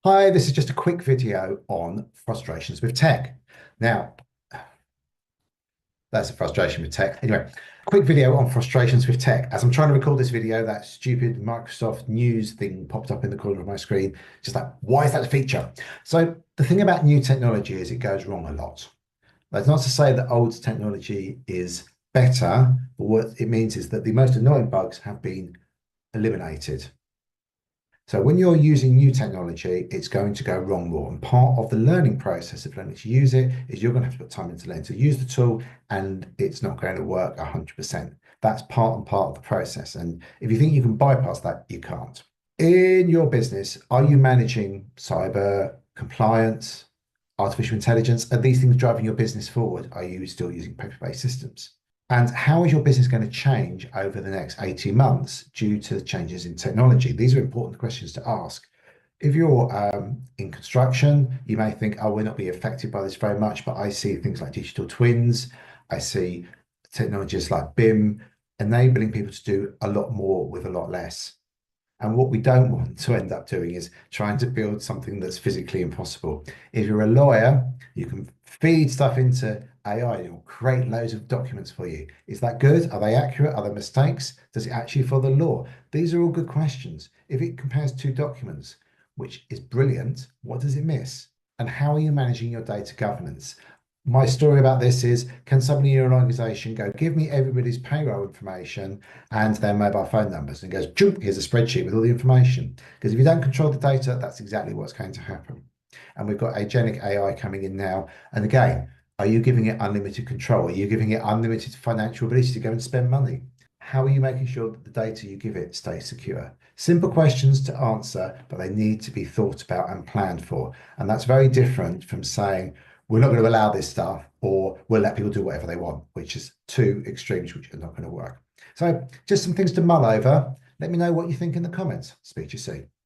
Hi, this is just a quick video on frustrations with tech. Now, that's a frustration with tech. Anyway, quick video on frustrations with tech. As I'm trying to record this video, that stupid Microsoft News thing popped up in the corner of my screen. Just like, why is that a feature? So the thing about new technology is it goes wrong a lot. That's not to say that old technology is better, but what it means is that the most annoying bugs have been eliminated. So when you're using new technology, it's going to go wrong more. And part of the learning process of learning to use it is you're going to have to put time into learning to use the tool, and it's not going to work 100%. That's part and part of the process. And if you think you can bypass that, you can't. In your business, are you managing cyber compliance, artificial intelligence? Are these things driving your business forward? Are you still using paper-based systems? And how is your business going to change over the next 18 months due to changes in technology? These are important questions to ask. If you're in construction, you may think, oh, we're not being affected by this very much, but I see things like digital twins. I see technologies like BIM enabling people to do a lot more with a lot less. And what we don't want to end up doing is trying to build something that's physically impossible. If you're a lawyer, you can feed stuff into AI and it'll create loads of documents for you. Is that good? Are they accurate? Are there mistakes? Does it actually follow the law? These are all good questions. If it compares two documents, which is brilliant, what does it miss? And how are you managing your data governance? My story about this is, can somebody in your organization go, give me everybody's payroll information and their mobile phone numbers, and goes, "Choop, here's a spreadsheet with all the information." Because if you don't control the data, that's exactly what's going to happen. And we've got agentic AI coming in now. And again, are you giving it unlimited control? Are you giving it unlimited financial ability to go and spend money? How are you making sure that the data you give it stays secure? Simple questions to answer, but they need to be thought about and planned for. And that's very different from saying, we're not going to allow this stuff, or we'll let people do whatever they want, which is two extremes which are not going to work. So just some things to mull over. Let me know what you think in the comments. Speak to you soon.